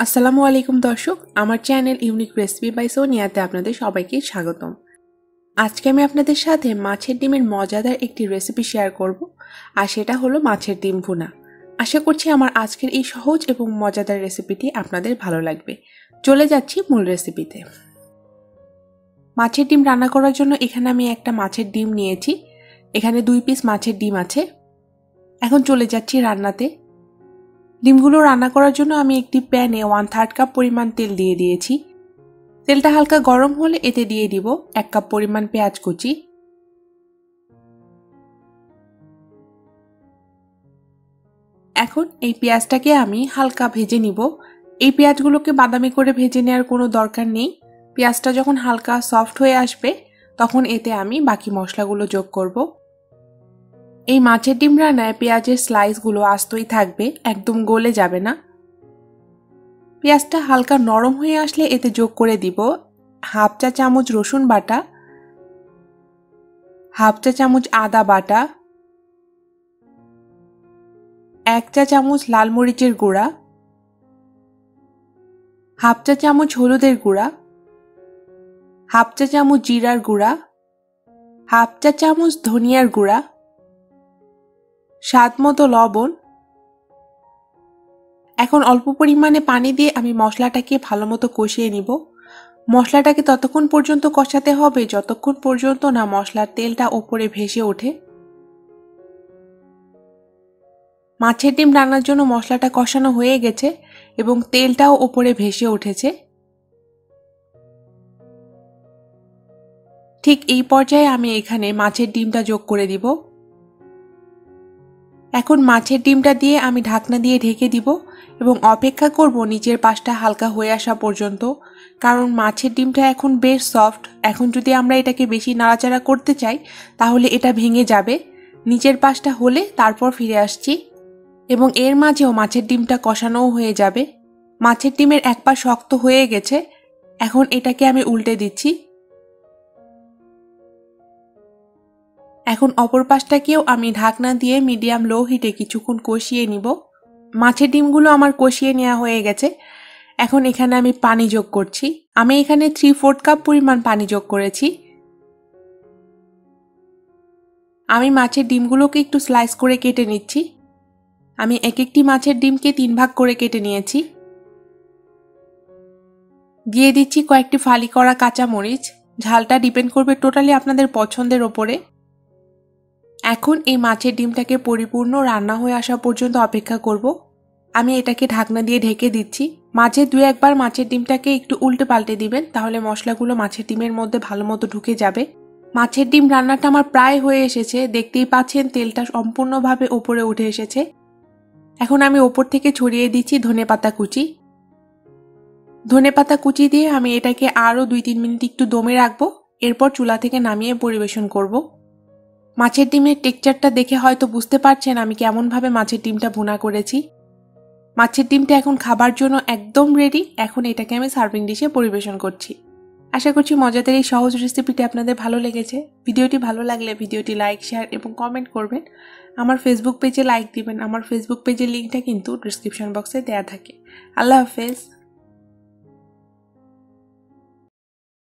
আসসালামু আলাইকুম দর্শক, আমার চ্যানেল ইউনিক রেসিপি বাই সোনিয়াতে আপনাদের সবাইকে স্বাগতম। আজকে আমি আপনাদের সাথে মাছের ডিমের মজাদার একটি রেসিপি শেয়ার করব, আর সেটা হলো মাছের ডিম ভুনা। আশা করছি আমার আজকের এই সহজ এবং মজাদার রেসিপিটি আপনাদের ভালো লাগবে। চলে যাচ্ছি মূল রেসিপিতে। মাছের ডিম রান্না করার জন্য এখানে আমি একটা মাছের ডিম নিয়েছি। এখানে 2 পিস মাছের ডিম আছে। এখন চলে যাচ্ছি রান্নাতে। ডিমগুলো রান্না করার জন্য আমি একটি প্যানে 1/3 কাপ পরিমাণ তেল দিয়ে দিয়েছি। তেলটা হালকা গরম হলে এতে দিয়ে দিব 1 কাপ পরিমাণ পেঁয়াজ কুচি। এখন এই পেঁয়াজটাকে আমি হালকা ভেজে নিব। এই পেঁয়াজগুলোকে বাদামি করে ভেজে নেওয়ার কোনো দরকার নেই। পেঁয়াজটা যখন হালকা সফট হয়ে আসবে তখন এতে আমি বাকি মশলাগুলো যোগ করব। এই মাছের ডিম রান্নায় পেঁয়াজের স্লাইসগুলো আস্তই থাকবে, একদম গলে যাবে না। পেঁয়াজটা হালকা নরম হয়ে আসলে এতে যোগ করে দিব 1/2 চা চামচ রসুন বাটা, 1/2 চা চামচ আদা বাটা, 1 চা চামচ লাল মরিচের গুঁড়া, 1/2 চা চামচ হলুদের গুঁড়া, 1/2 চা চামচ জিরার গুঁড়া, 1/2 চা চামচ ধনিয়ার গুঁড়া, স্বাদ মতো লবণ। এখন অল্প পরিমাণে পানি দিয়ে আমি মশলাটাকে ভালোমতো কষিয়ে নিব। মশলাটাকে ততক্ষণ পর্যন্ত কষাতে হবে যতক্ষণ পর্যন্ত না মশলার তেলটা ওপরে ভেসে ওঠে। মাছের ডিম রান্নার জন্য মশলাটা কষানো হয়ে গেছে এবং তেলটাও ওপরে ভেসে উঠেছে। ঠিক এই পর্যায়ে আমি এখানে মাছের ডিমটা যোগ করে দিব। এখন মাছের ডিমটা দিয়ে আমি ঢাকনা দিয়ে ঢেকে দিব এবং অপেক্ষা করব নিচের পাশটা হালকা হয়ে আসা পর্যন্ত, কারণ মাছের ডিমটা এখন বেশ সফট। এখন যদি আমরা এটাকে বেশি নাড়াচাড়া করতে চাই তাহলে এটা ভেঙে যাবে। নিচের পাশটা হলে তারপর ফিরে আসছি এবং এর মাঝেও মাছের ডিমটা কষানোও হয়ে যাবে। মাছের ডিমের এক পা শক্ত হয়ে গেছে। এখন এটাকে আমি উল্টে দিচ্ছি। এখন অপর পাশটাকেও আমি ঢাকনা দিয়ে মিডিয়াম লো হিটে কিছুক্ষণ কষিয়ে নিব। মাছের ডিমগুলো আমার কষিয়ে নেওয়া হয়ে গেছে। এখন এখানে আমি পানি যোগ করছি। আমি এখানে 3/4 কাপ পরিমাণ পানি যোগ করেছি। আমি মাছের ডিমগুলোকে একটু স্লাইস করে কেটে নিচ্ছি। আমি এক একটি মাছের ডিমকে 3 ভাগ করে কেটে নিয়েছি। দিয়ে দিচ্ছি কয়েকটি ফালি করা কাঁচামরিচ। ঝালটা ডিপেন্ড করবে টোটালি আপনাদের পছন্দের ওপরে। এখন এই মাছের ডিমটাকে পরিপূর্ণ রান্না হয়ে আসা পর্যন্ত অপেক্ষা করব। আমি এটাকে ঢাকনা দিয়ে ঢেকে দিচ্ছি। মাঝে 2-1 বার মাছের ডিমটাকে একটু উল্টে পাল্টে দিবেন, তাহলে মশলাগুলো মাছের ডিমের মধ্যে ভালো মতো ঢুকে যাবে। মাছের ডিম রান্নাটা আমার প্রায় হয়ে এসেছে। দেখতেই পাচ্ছেন তেলটা সম্পূর্ণভাবে উপরে উঠে এসেছে। এখন আমি ওপর থেকে ছড়িয়ে দিচ্ছি ধনেপাতা কুচি। ধনেপাতা কুচি দিয়ে আমি এটাকে আরও 2-3 মিনিট একটু দমে রাখবো। এরপর চুলা থেকে নামিয়ে পরিবেশন করব। মাছের ডিমের টেক্সচারটা দেখে হয়তো বুঝতে পারছেন আমি কেমনভাবে মাছের ডিমটা ভুনা করেছি। মাছের ডিমটা এখন খাবার জন্য একদম রেডি। এখন এটাকে আমি সার্ভিং ডিশে পরিবেশন করছি। আশা করছি মজাদার এই সহজ রেসিপিটি আপনাদের ভালো লেগেছে। ভিডিওটি ভালো লাগলে ভিডিওটি লাইক, শেয়ার এবং কমেন্ট করবেন। আমার ফেসবুক পেজে লাইক দিবেন। আমার ফেসবুক পেজের লিঙ্কটা কিন্তু ডেসক্রিপশন বক্সে দেওয়া থাকে। আল্লাহ হাফেজ।